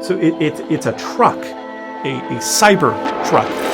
So it's a truck, a Cybertruck.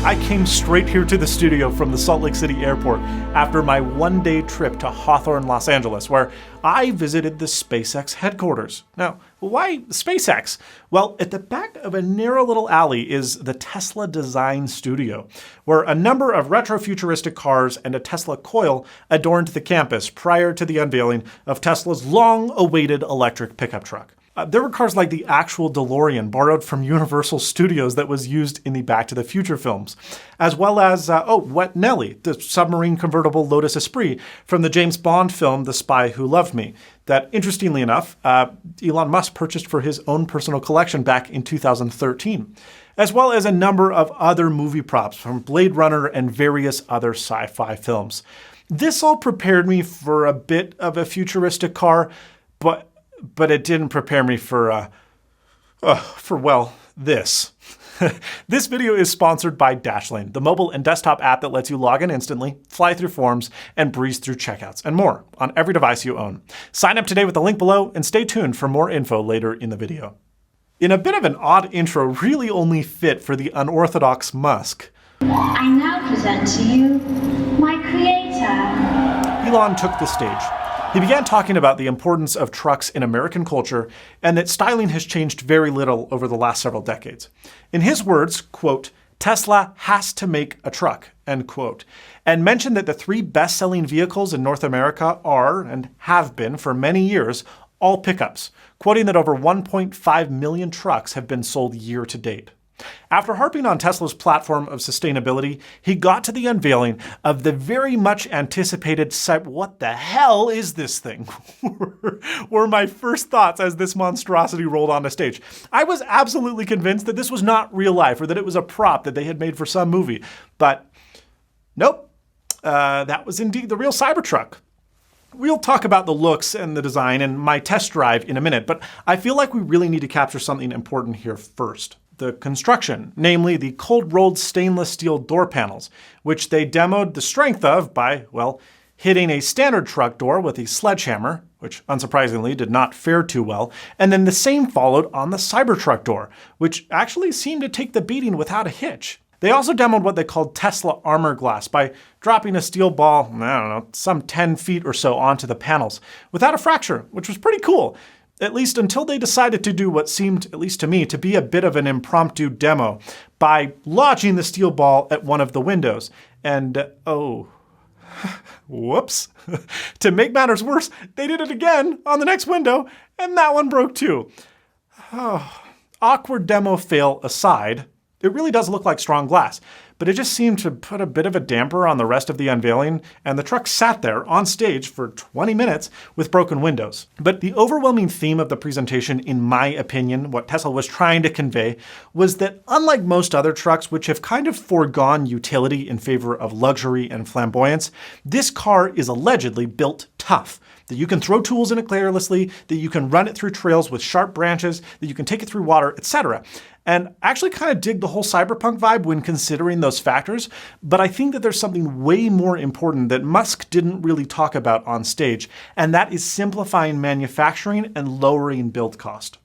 I came straight here to the studio from the Salt Lake City airport after my one-day trip to Hawthorne, Los Angeles, where I visited the SpaceX headquarters. Now, why SpaceX? Well, at the back of a narrow little alley is the Tesla Design Studio, where a number of retro-futuristic cars and a Tesla coil adorned the campus prior to the unveiling of Tesla's long-awaited electric pickup truck. There were cars like the actual DeLorean borrowed from Universal Studios that was used in the Back to the Future films, as well as, Wet Nelly, the submarine convertible Lotus Esprit from the James Bond film The Spy Who Loved Me, that, interestingly enough, Elon Musk purchased for his own personal collection back in 2013, as well as a number of other movie props from Blade Runner and various other sci-fi films. This all prepared me for a bit of a futuristic car, but it didn't prepare me for this. This video is sponsored by Dashlane, the mobile and desktop app that lets you log in instantly, fly through forms, and breeze through checkouts, and more on every device you own. Sign up today with the link below, and stay tuned for more info later in the video. In a bit of an odd intro, really only fit for the unorthodox Musk, I now present to you my creator. Elon took the stage. He began talking about the importance of trucks in American culture and that styling has changed very little over the last several decades. In his words, quote, Tesla has to make a truck, end quote, and mentioned that the 3 best-selling vehicles in North America are, and have been for many years, all pickups, quoting that over 1.5 million trucks have been sold year to date. After harping on Tesla's platform of sustainability, he got to the unveiling of the very much anticipated what the hell is this thing? were my first thoughts as this monstrosity rolled onto stage. I was absolutely convinced that this was not real life or that it was a prop that they had made for some movie. But nope, that was indeed the real Cybertruck. We'll talk about the looks and the design and my test drive in a minute, but I feel like we really need to capture something important here first. The construction, namely the cold-rolled stainless steel door panels, which they demoed the strength of by, well, hitting a standard truck door with a sledgehammer, which unsurprisingly did not fare too well, and then the same followed on the Cybertruck door, which actually seemed to take the beating without a hitch. They also demoed what they called Tesla armor glass by dropping a steel ball, some 10 feet or so onto the panels without a fracture, which was pretty cool. At least until they decided to do what seemed, at least to me, to be a bit of an impromptu demo by lodging the steel ball at one of the windows. And, whoops. To make matters worse, they did it again on the next window, and that one broke too. Awkward demo fail aside, it really does look like strong glass, but it just seemed to put a bit of a damper on the rest of the unveiling, and the truck sat there on stage for 20 minutes with broken windows. But the overwhelming theme of the presentation, in my opinion, what Tesla was trying to convey, was that unlike most other trucks, which have kind of foregone utility in favor of luxury and flamboyance, this car is allegedly built tough. That you can throw tools in it carelessly, that you can run it through trails with sharp branches, that you can take it through water, etc. And I actually kind of dig the whole Cyberpunk vibe when considering those factors, but I think that there's something way more important that Musk didn't really talk about on stage, and that is simplifying manufacturing and lowering build cost.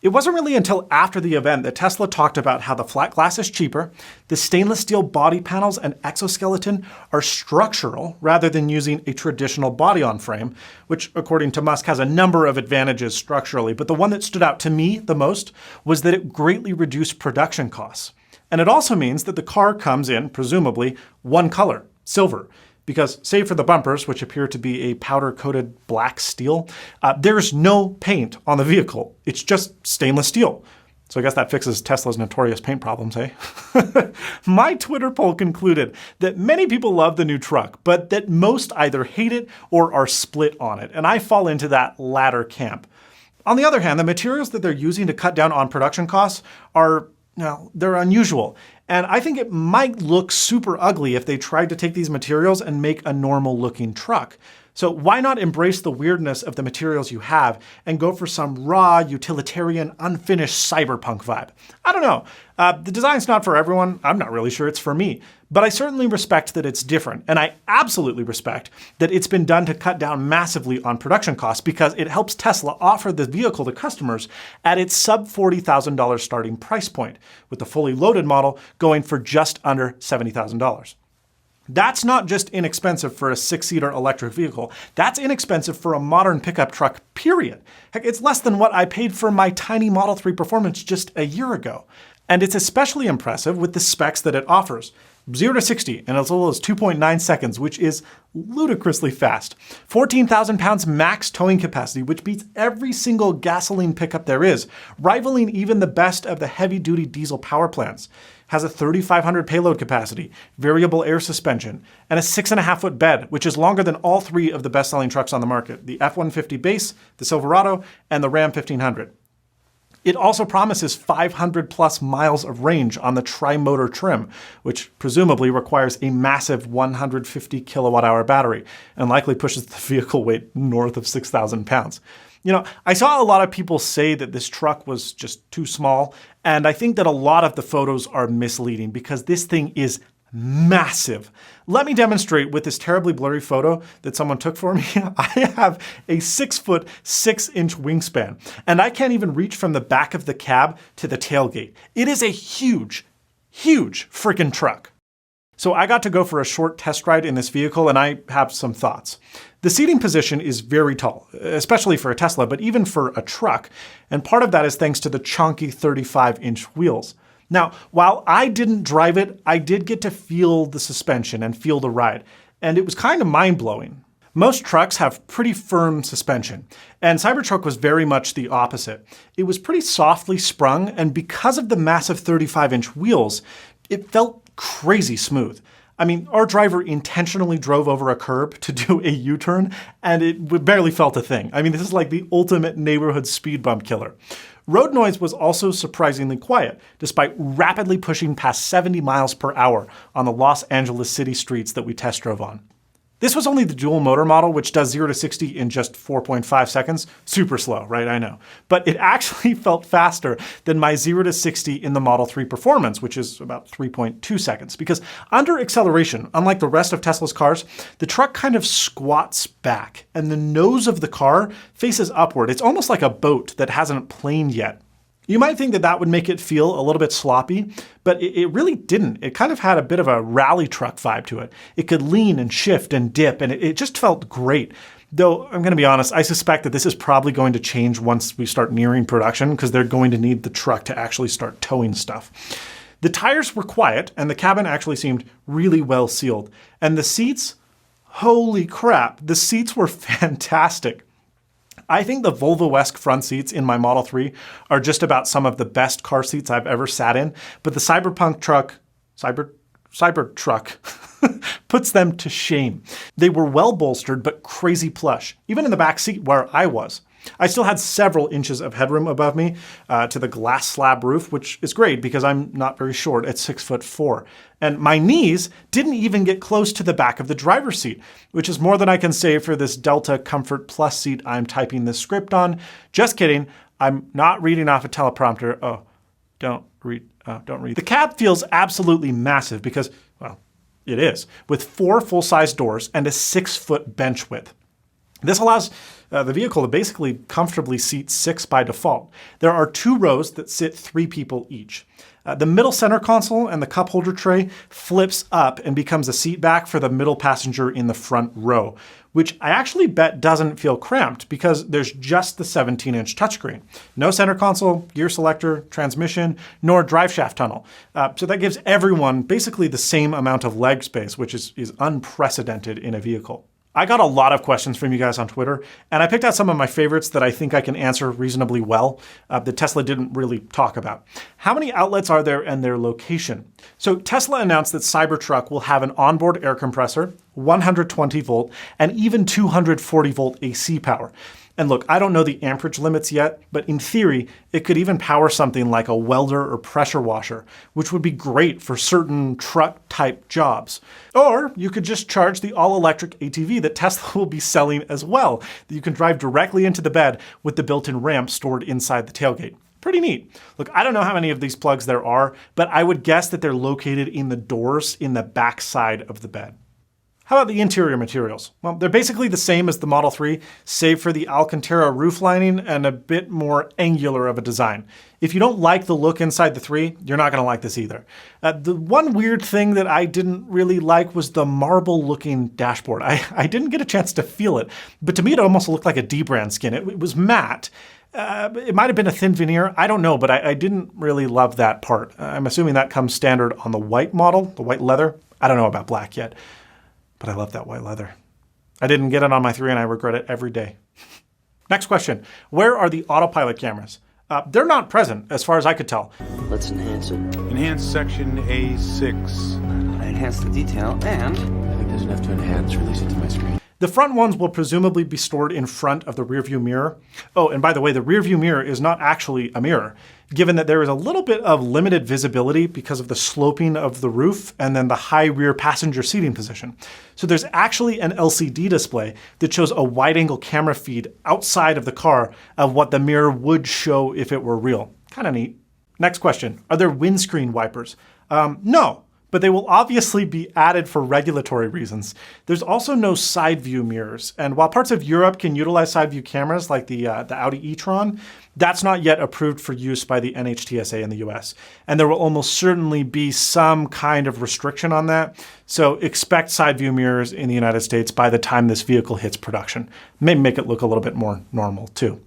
It wasn't really until after the event that Tesla talked about how the flat glass is cheaper, the stainless steel body panels and exoskeleton are structural rather than using a traditional body-on-frame, which according to Musk has a number of advantages structurally, but the one that stood out to me the most was that it greatly reduced production costs. And it also means that the car comes in, presumably, one color, silver. Because, save for the bumpers, which appear to be a powder-coated black steel, there's no paint on the vehicle. It's just stainless steel. So I guess that fixes Tesla's notorious paint problems, eh? My Twitter poll concluded that many people love the new truck, but that most either hate it or are split on it, and I fall into that latter camp. On the other hand, the materials that they're using to cut down on production costs are, they're unusual. And I think it might look super ugly if they tried to take these materials and make a normal looking truck. So why not embrace the weirdness of the materials you have and go for some raw, utilitarian, unfinished cyberpunk vibe? I don't know. The design's not for everyone. I'm not really sure it's for me. But I certainly respect that it's different. And I absolutely respect that it's been done to cut down massively on production costs because it helps Tesla offer the vehicle to customers at its sub $40,000 starting price point, with the fully loaded model going for just under $70,000. That's not just inexpensive for a 6-seater electric vehicle. That's inexpensive for a modern pickup truck, period. Heck, it's less than what I paid for my tiny Model 3 Performance just a year ago. And it's especially impressive with the specs that it offers. 0 to 60 in as little as 2.9 seconds, which is ludicrously fast. 14,000 pounds max towing capacity, which beats every single gasoline pickup there is, rivaling even the best of the heavy-duty diesel power plants. Has a 3,500 payload capacity, variable air suspension, and a 6.5-foot bed, which is longer than all 3 of the best-selling trucks on the market, the F-150 Base, the Silverado, and the Ram 1500. It also promises 500 plus miles of range on the tri-motor trim, which presumably requires a massive 150 kilowatt-hour battery and likely pushes the vehicle weight north of 6,000 pounds. You know, I saw a lot of people say that this truck was just too small, and I think that a lot of the photos are misleading because this thing is massive. Let me demonstrate with this terribly blurry photo that someone took for me. I have a 6-foot, 6-inch wingspan, and I can't even reach from the back of the cab to the tailgate. It is a huge, huge freaking truck. So I got to go for a short test ride in this vehicle, and I have some thoughts. The seating position is very tall, especially for a Tesla, but even for a truck, and part of that is thanks to the chonky 35-inch wheels. Now, while I didn't drive it, I did get to feel the suspension and feel the ride, and it was kind of mind-blowing. Most trucks have pretty firm suspension, and Cybertruck was very much the opposite. It was pretty softly sprung, and because of the massive 35-inch wheels, it felt crazy smooth. I mean, our driver intentionally drove over a curb to do a U-turn, and it barely felt a thing. I mean, this is like the ultimate neighborhood speed bump killer. Road noise was also surprisingly quiet, despite rapidly pushing past 70 miles per hour on the Los Angeles city streets that we test drove on. This was only the dual motor model, which does 0 to 60 in just 4.5 seconds. Super slow, right? I know. But it actually felt faster than my 0 to 60 in the Model 3 Performance, which is about 3.2 seconds. Because under acceleration, unlike the rest of Tesla's cars, the truck kind of squats back, and the nose of the car faces upward. It's almost like a boat that hasn't planed yet. You might think that that would make it feel a little bit sloppy, but it really didn't. It kind of had a bit of a rally truck vibe to it. It could lean and shift and dip, and it just felt great. Though, I'm going to be honest, I suspect that this is probably going to change once we start nearing production because they're going to need the truck to actually start towing stuff. The tires were quiet, and the cabin actually seemed really well sealed. And the seats, holy crap, the seats were fantastic. I think the Volvo-esque front seats in my Model 3 are just about some of the best car seats I've ever sat in, but the Cybertruck puts them to shame. They were well bolstered, but crazy plush, even in the back seat where I was. I still had several inches of headroom above me to the glass slab roof, which is great because I'm not very short at 6'4". And my knees didn't even get close to the back of the driver's seat, which is more than I can say for this Delta Comfort Plus seat I'm typing this script on. Just kidding. I'm not reading off a teleprompter. Oh, don't read. The cab feels absolutely massive because, well, it is, with 4 full-size doors and a 6-foot bench width. This allows the vehicle to basically comfortably seat 6 by default. There are 2 rows that sit 3 people each. The middle center console and the cup holder tray flips up and becomes a seat back for the middle passenger in the front row, which I actually bet doesn't feel cramped because there's just the 17-inch touchscreen. No center console, gear selector, transmission, nor drive shaft tunnel. So that gives everyone basically the same amount of leg space, which is unprecedented in a vehicle. I got a lot of questions from you guys on Twitter, and I picked out some of my favorites that I think I can answer reasonably well that Tesla didn't really talk about. How many outlets are there and their location? So Tesla announced that Cybertruck will have an onboard air compressor, 120 volt, and even 240 volt AC power. And look, I don't know the amperage limits yet, but in theory, it could even power something like a welder or pressure washer, which would be great for certain truck-type jobs. Or you could just charge the all-electric ATV that Tesla will be selling as well, that you can drive directly into the bed with the built-in ramp stored inside the tailgate. Pretty neat. Look, I don't know how many of these plugs there are, but I would guess that they're located in the doors in the back side of the bed. How about the interior materials? Well, they're basically the same as the Model 3, save for the Alcantara roof lining and a bit more angular of a design. If you don't like the look inside the 3, you're not going to like this either. The one weird thing that I didn't really like was the marble-looking dashboard. I didn't get a chance to feel it, but to me it almost looked like a D-brand skin. It was matte. It might have been a thin veneer, I don't know, but I didn't really love that part. I'm assuming that comes standard on the white model, the white leather. I don't know about black yet, but I love that white leather. I didn't get it on my 3 and I regret it every day. Next question, where are the autopilot cameras? They're not present, as far as I could tell. Let's enhance it. Enhance section A6. I enhance the detail and... I think there's enough to enhance. Release it to my screen. The front ones will presumably be stored in front of the rearview mirror. Oh, and by the way, the rearview mirror is not actually a mirror, given that there is a little bit of limited visibility because of the sloping of the roof and then the high rear passenger seating position. So there's actually an LCD display that shows a wide-angle camera feed outside of the car of what the mirror would show if it were real. Kind of neat. Next question, are there windscreen wipers? No. But they will obviously be added for regulatory reasons. There's also no side view mirrors, and while parts of Europe can utilize side view cameras like the Audi e-tron, that's not yet approved for use by the NHTSA in the US. And there will almost certainly be some kind of restriction on that, so expect side view mirrors in the United States by the time this vehicle hits production. Maybe make it look a little bit more normal too.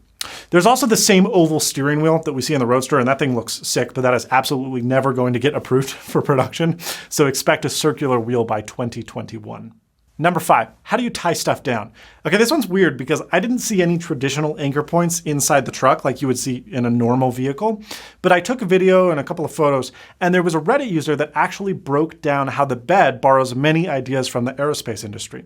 There's also the same oval steering wheel that we see in the Roadster, and that thing looks sick, but that is absolutely never going to get approved for production, so expect a circular wheel by 2021. Number 5, how do you tie stuff down? Okay, this one's weird because I didn't see any traditional anchor points inside the truck like you would see in a normal vehicle, but I took a video and a couple of photos, and there was a Reddit user that actually broke down how the bed borrows many ideas from the aerospace industry.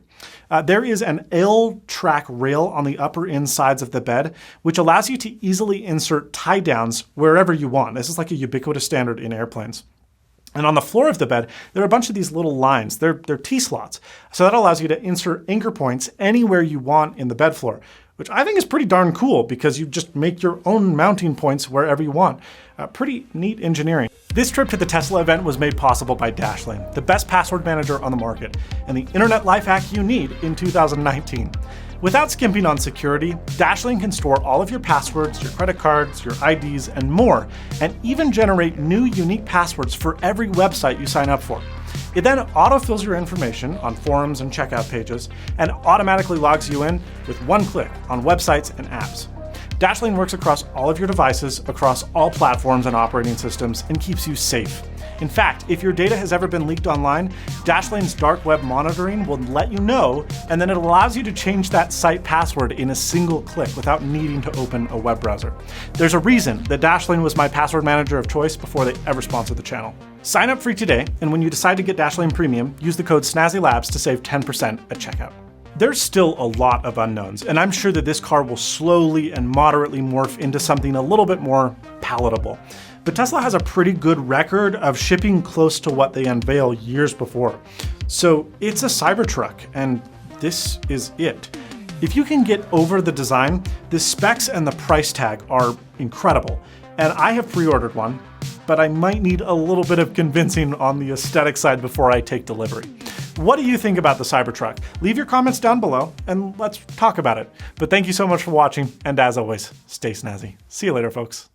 There is an L-track rail on the upper insides of the bed, which allows you to easily insert tie downs wherever you want. This is like a ubiquitous standard in airplanes. And on the floor of the bed, there are a bunch of these little lines. They're T-slots. So that allows you to insert anchor points anywhere you want in the bed floor, which I think is pretty darn cool because you just make your own mounting points wherever you want. Pretty neat engineering. This trip to the Tesla event was made possible by Dashlane, the best password manager on the market, and the internet life hack you need in 2019. Without skimping on security, Dashlane can store all of your passwords, your credit cards, your IDs, and more, and even generate new unique passwords for every website you sign up for. It then autofills your information on forums and checkout pages, and automatically logs you in with one click on websites and apps. Dashlane works across all of your devices, across all platforms and operating systems, and keeps you safe. In fact, if your data has ever been leaked online, Dashlane's dark web monitoring will let you know, and then it allows you to change that site password in a single click without needing to open a web browser. There's a reason that Dashlane was my password manager of choice before they ever sponsored the channel. Sign up free today, and when you decide to get Dashlane Premium, use the code Snazzy Labs to save 10% at checkout. There's still a lot of unknowns, and I'm sure that this car will slowly and moderately morph into something a little bit more palatable. But Tesla has a pretty good record of shipping close to what they unveil years before. So it's a Cybertruck, and this is it. If you can get over the design, the specs and the price tag are incredible. And I have pre-ordered one, but I might need a little bit of convincing on the aesthetic side before I take delivery. What do you think about the Cybertruck? Leave your comments down below and let's talk about it. But thank you so much for watching, and as always, stay snazzy. See you later, folks.